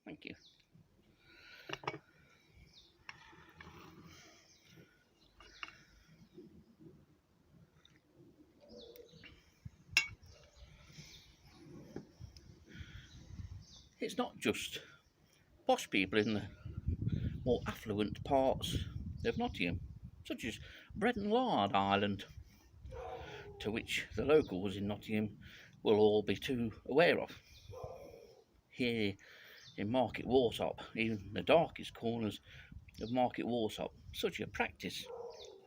Thank you. It's not just posh people in the more affluent parts of Nottingham, such as Bread and Lard Island, to which the locals in Nottingham will all be too aware of. Here in Market Warsop, even the darkest corners of Market Warsop, such a practice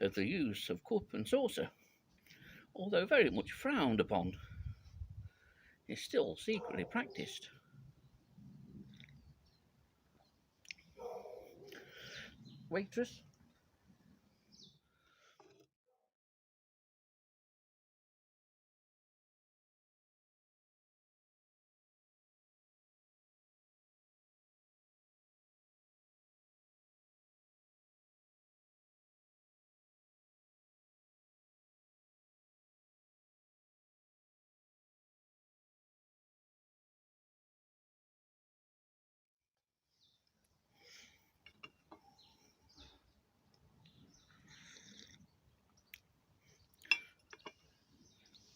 of the use of cup and saucer, although very much frowned upon, is still secretly practiced. Waitress?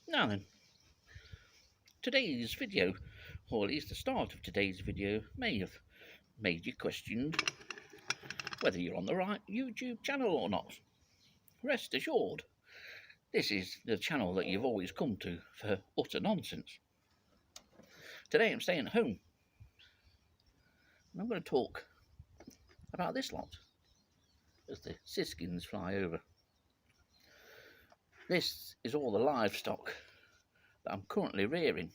Now then, today's video, or at least the start of today's video, may have made you question whether you're on the right YouTube channel or not. Rest assured, this is the channel that you've always come to for utter nonsense. Today I'm staying at home, and I'm going to talk about this lot as the siskins fly over. This is all the livestock that I'm currently rearing,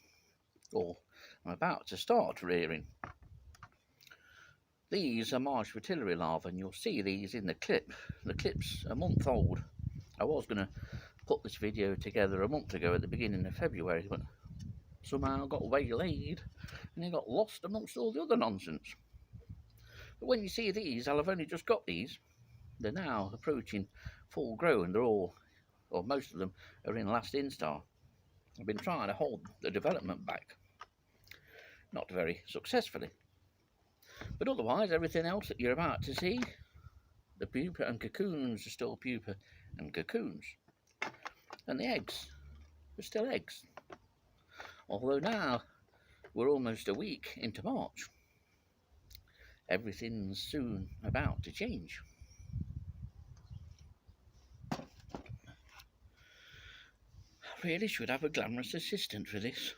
or I'm about to start rearing. These are Marsh fritillary larvae, and you'll see these in the clip. The clip's a month old. I was going to put this video together a month ago at the beginning of February, but somehow got waylaid and it got lost amongst all the other nonsense. But when you see these, I'll have only just got these. They're now approaching full grown. They're all, or most of them, are in last instar. I've been trying to hold the development back, not very successfully. But otherwise, everything else that you're about to see, the pupa and cocoons are still pupa and cocoons. And the eggs are still eggs. Although now we're almost a week into March. Everything's soon about to change. I really should have a glamorous assistant for this.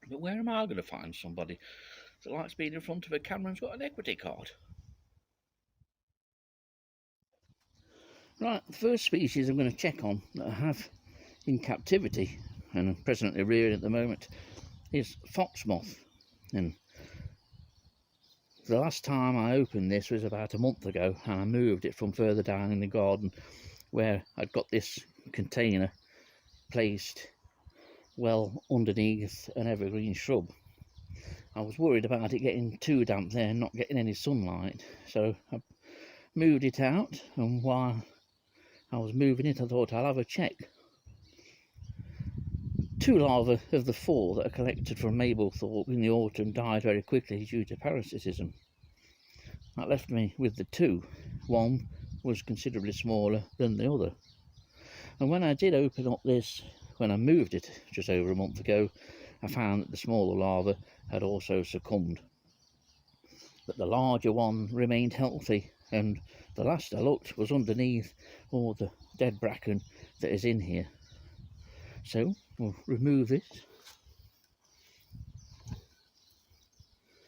But where am I going to find somebody that likes being in front of a camera and's got an equity card? Right, the first species I'm going to check on that I have in captivity and I'm presently rearing at the moment is Foxmoth. And the last time I opened this was about a month ago, and I moved it from further down in the garden where I'd got this container placed well underneath an evergreen shrub. I was worried about it getting too damp there and not getting any sunlight, so I moved it out, and while I was moving it I thought I'll have a check. 2 larvae of the 4 that are collected from Mablethorpe in the autumn died very quickly due to parasitism. That left me with the 2. One was considerably smaller than the other. And when I did open up this, when I moved it just over a month ago, I found that the smaller larva had also succumbed. But the larger one remained healthy, and the last I looked was underneath all the dead bracken that is in here. So we'll remove this.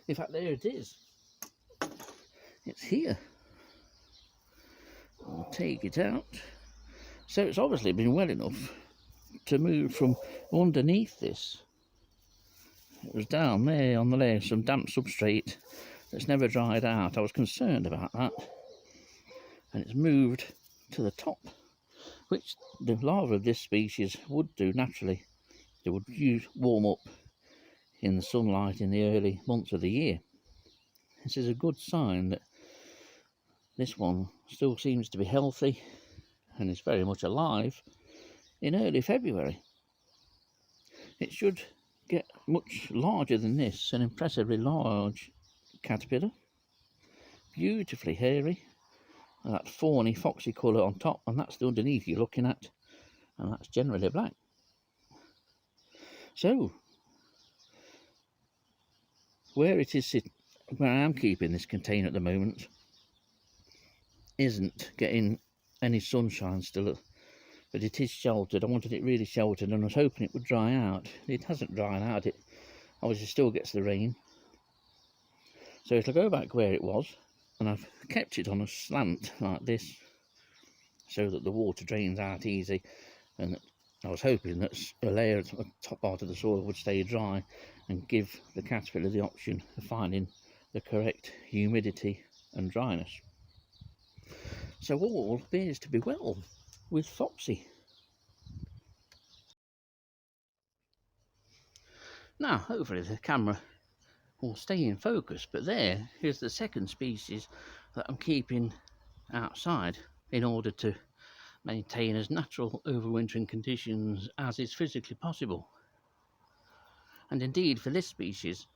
In fact, there it is. It's here. I'll take it out. So it's obviously been well enough to move from underneath this. It was down there on the layer, some damp substrate that's never dried out. I was concerned about that. And it's moved to the top, which the larvae of this species would do naturally. They would warm up in the sunlight in the early months of the year. This is a good sign that this one still seems to be healthy and is very much alive in early February. It should get much larger than this, and impressively large caterpillar, beautifully hairy, and that fawny foxy colour on top, and that's the underneath you're looking at, and that's generally black. So where it is, where I am keeping this container at the moment, isn't getting any sunshine still, but it is sheltered. I wanted it really sheltered, and I was hoping it would dry out. It hasn't dried out. It obviously still gets the rain. So it'll go back where it was, and I've kept it on a slant like this so that the water drains out easy, and I was hoping that a layer at the top part of the soil would stay dry and give the caterpillar the option of finding the correct humidity and dryness. So all appears to be well with Foxy. Now hopefully the camera will stay in focus, but here's the second species that I'm keeping outside in order to maintain as natural overwintering conditions as is physically possible. And indeed, for this species,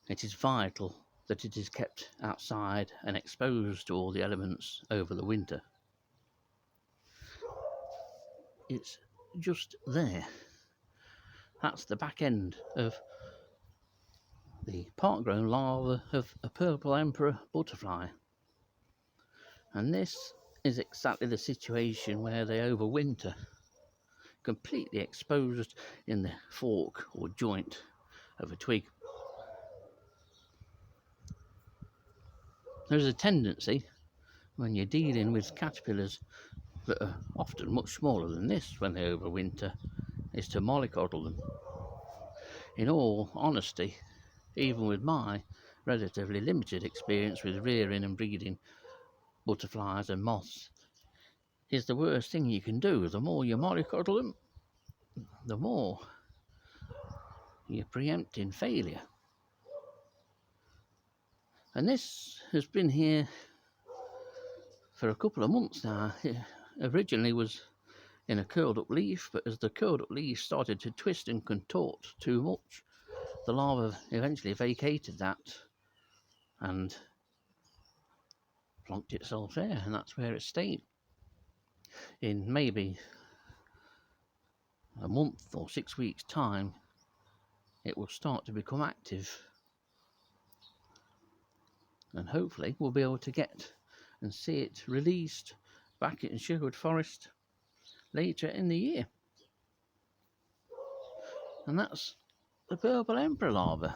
it is vital that it is kept outside and exposed to all the elements over the winter. It's just there. That's the back end of the part-grown larva of a purple emperor butterfly. And this is exactly the situation where they overwinter, completely exposed in the fork or joint of a twig. There's a tendency, when you're dealing with caterpillars that are often much smaller than this when they overwinter, is to mollycoddle them. In all honesty, even with my relatively limited experience with rearing and breeding butterflies and moths, is the worst thing you can do. The more you mollycoddle them, the more you're preempting failure. And this has been here for a couple of months now. It originally was in a curled up leaf, but as the curled up leaf started to twist and contort too much, the larva eventually vacated that and plonked itself there, and that's where it stayed. In maybe a month or 6 weeks time, it will start to become active, and hopefully we'll be able to get and see it released back in Sherwood Forest later in the year. And that's the purple emperor larva.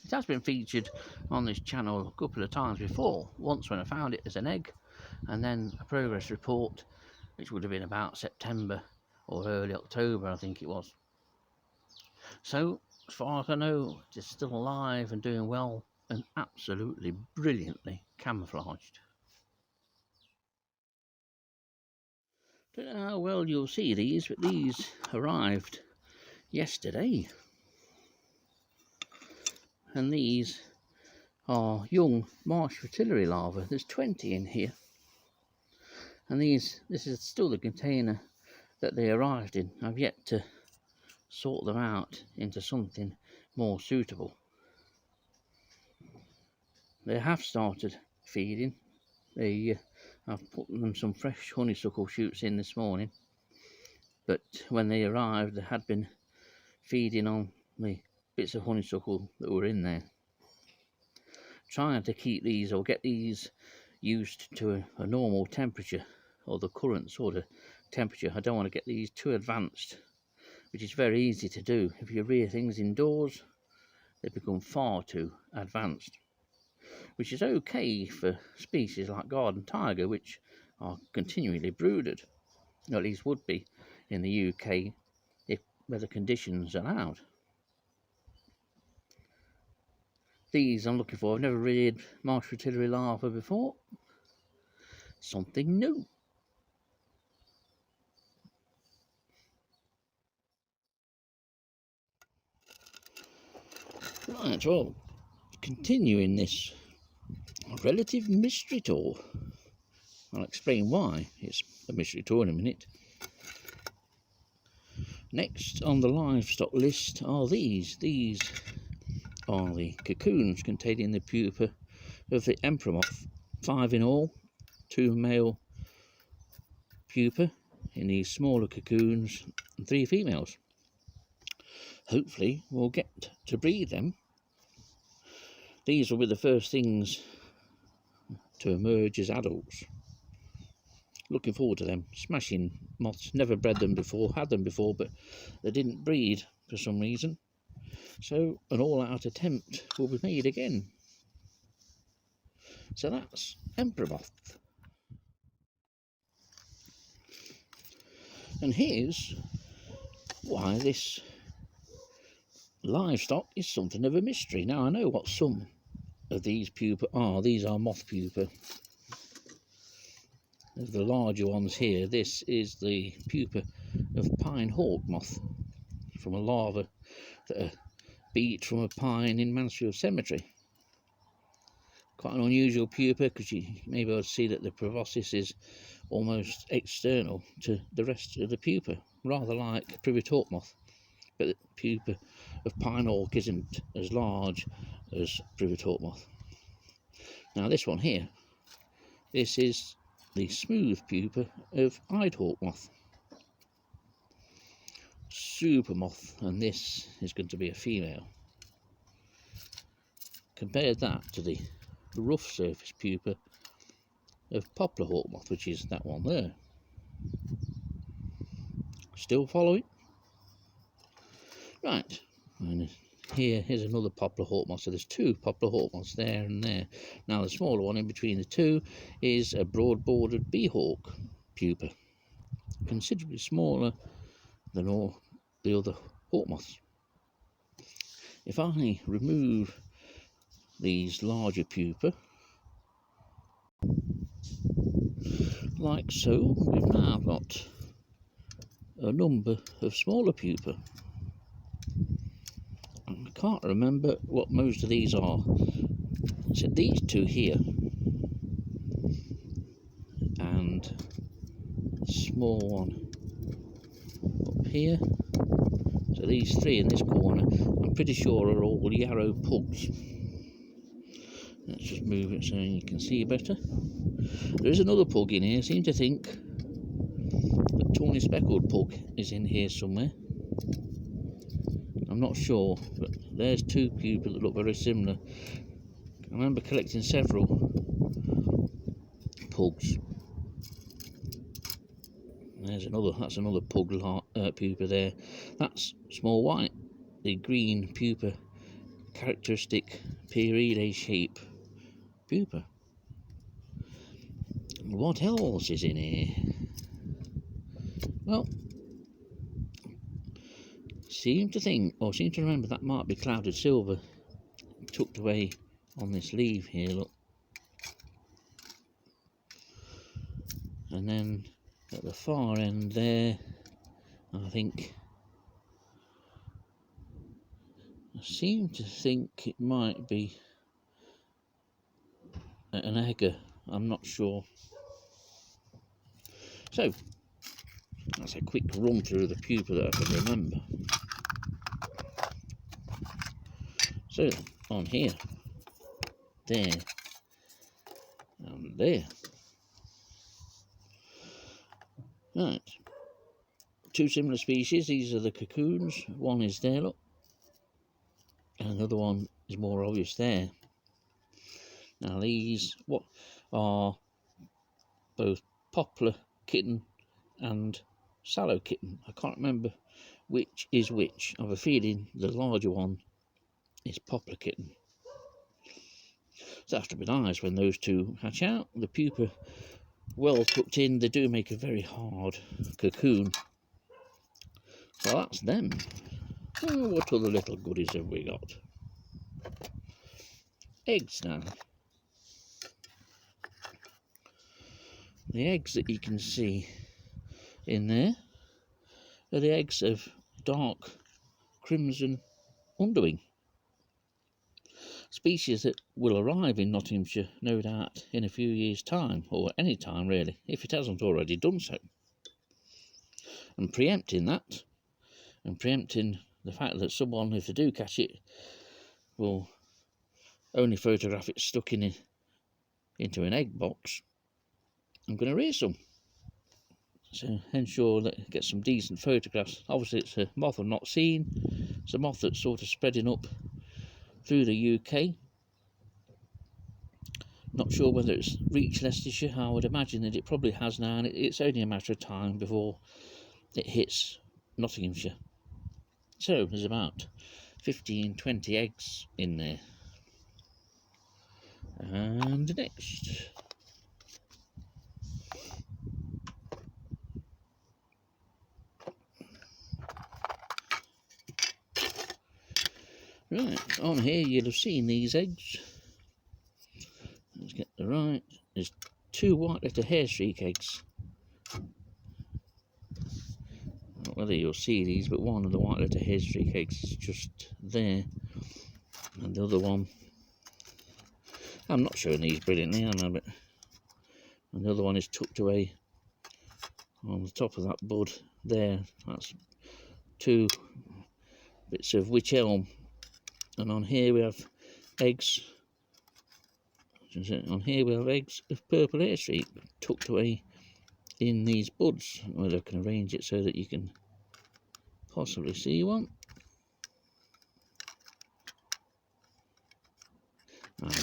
It has been featured on this channel a couple of times before, once when I found it as an egg, and then a progress report, which would have been about September or early October, I think it was. So as far as I know, it is still alive and doing well and absolutely brilliantly camouflaged. Don't know how well you'll see these, but these arrived yesterday, and these are young Marsh fritillary larvae. There's 20 in here, and this is still the container that they arrived in. I've yet to sort them out into something more suitable. They have started feeding. I've put them some fresh honeysuckle shoots in this morning, but when they arrived they had been feeding on the bits of honeysuckle that were in there. Trying to keep these, or get these used to a normal temperature, or the current sort of temperature. I don't want to get these too advanced, which is very easy to do. If you rear things indoors, they become far too advanced, which is okay for species like garden tiger, which are continually brooded, or at least would be in the UK if weather conditions allowed. These I'm looking for. I've never reared Marsh fritillary larvae before. Something new. Right, well, continuing this relative mystery tour. I'll explain why it's a mystery tour in a minute. Next on the livestock list are these are the cocoons containing the pupa of the emperor moth. 5 in all, 2 male pupa in these smaller cocoons and 3 females. Hopefully we'll get to breed them. These will be the first things to emerge as adults. Looking forward to them. Smashing moths. Never bred them before, had them before, but they didn't breed for some reason. So an all-out attempt will be made again. So that's emperor moth. And here's why this livestock is something of a mystery. Now I know what some of these pupa are. These are moth pupa. Of the larger ones here, this is the pupa of pine hawk moth from a larva that beat from a pine in Mansfield Cemetery. Quite an unusual pupa because you may be able to see that the proboscis is almost external to the rest of the pupa, rather like privet hawk moth, but the pupa of pine hawk isn't as large as privet hawk moth. Now this one here, this is the smooth pupa of eyed hawk moth. Super moth, and this is going to be a female. Compare that to the rough surface pupa of poplar hawk moth, which is that one there. Still following? Right, and here's another poplar hawk moth. So there's 2 poplar hawk moths there and there. Now the smaller one in between the 2 is a broad-bordered beehawk pupa, considerably smaller than all the other hawk moths. If I remove these larger pupa, like so, we've now got a number of smaller pupa. I can't remember what most of these are. So these 2 here, and a small one up here. So these 3 in this corner, I'm pretty sure are all yarrow pugs. Let's just move it so you can see better. There is another pug in here. I seem to think the tawny speckled pug is in here somewhere. I'm not sure, but there's 2 pupa that look very similar. I remember collecting several pugs. There's another, that's another pug pupa there. That's small white, the green pupa, characteristic pyridae shape pupa. What else is in here? Well, seem to remember that might be clouded silver tucked away on this leaf here, look. And then at the far end there, I seem to think it might be an egger, I'm not sure. So, that's a quick run through the pupa that I can remember. So, on here, there, and there. Right, 2 similar species. These are the cocoons. One is there, look, and another one is more obvious there. Now these are both poplar kitten and sallow kitten. I can't remember which is which. I have a feeling the larger one is poplar kitten. So after a bit nice when those 2 hatch out. The pupa well tucked in, they do make a very hard cocoon. So that's them. Oh, what other little goodies have we got? Eggs now. The eggs that you can see in there are the eggs of dark crimson underwing. Species that will arrive in Nottinghamshire, no doubt, in a few years' time, or any time really, if it hasn't already done so. And preempting that, and preempting the fact that someone, if they do catch it, will only photograph it stuck into an egg box, I'm going to rear some. So ensure that I get some decent photographs. Obviously it's a moth I've not seen. It's a moth that's sort of spreading up through the UK. Not sure whether it's reached Leicestershire. I would imagine that it probably has now, and it's only a matter of time before it hits Nottinghamshire. So there's about 15-20 eggs in there. And next, right, on here you'll have seen these eggs. Let's get the right. There's 2 white letter hair streak eggs. Not whether you'll see these, but one of the white letter hair streak eggs is just there, and the other one, I'm not showing these brilliantly, am I? But and the other one is tucked away on the top of that bud there. That's 2 bits of wych elm, and on here we have eggs. On here we have eggs of purple hair streak tucked away in these buds. Well, I can arrange it so that you can possibly see one.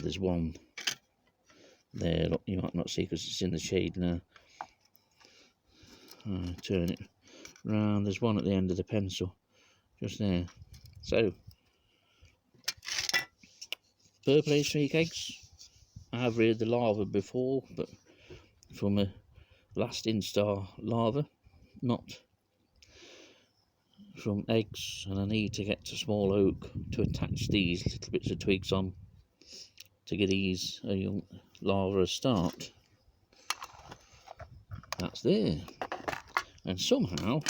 There's one there. Look, you might not see because it's in the shade now. Turn it round. There's one at the end of the pencil, just there. So, purple hair streak eggs. I have reared the larva before, but from a last instar larva, not from eggs, and I need to get to small oak to attach these little bits of twigs on to give these a young larva a start. That's there. And somehow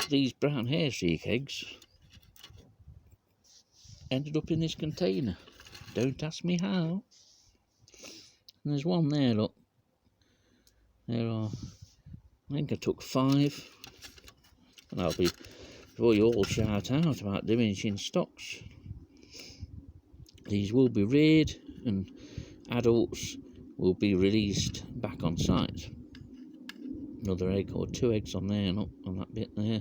these brown hair streak eggs ended up in this container. Don't ask me how. And there's one there, look. There are, I think I took 5. And I'll be, before you all shout out about diminishing stocks, these will be reared and adults will be released back on site. Another egg or 2 eggs on there, look, on that bit there.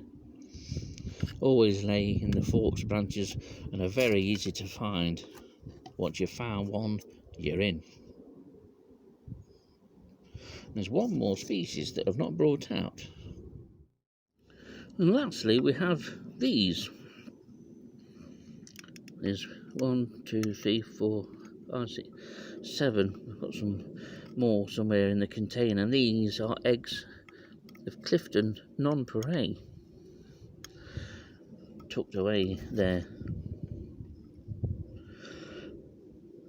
Always lay in the forks branches and are very easy to find. Once you've found one, you're in. There's one more species that I've not brought out. And lastly, we have these. There's 1, 2, 3, 4, 5, 6, 7. I've got some more somewhere in the container. These are eggs of Clifton nonpareil, tucked away there.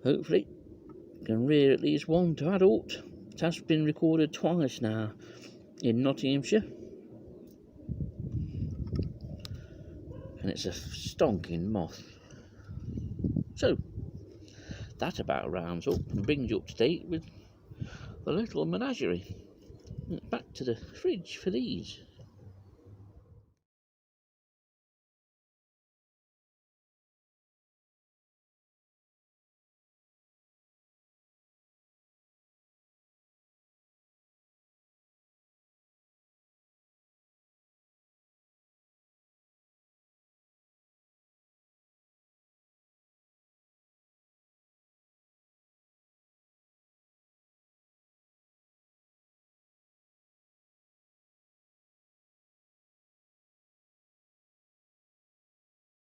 Hopefully can rear at least 1 to adult. It has been recorded twice now in Nottinghamshire, and it's a stonking moth. So that about rounds up and brings you up to date with the little menagerie. Back to the fridge for these.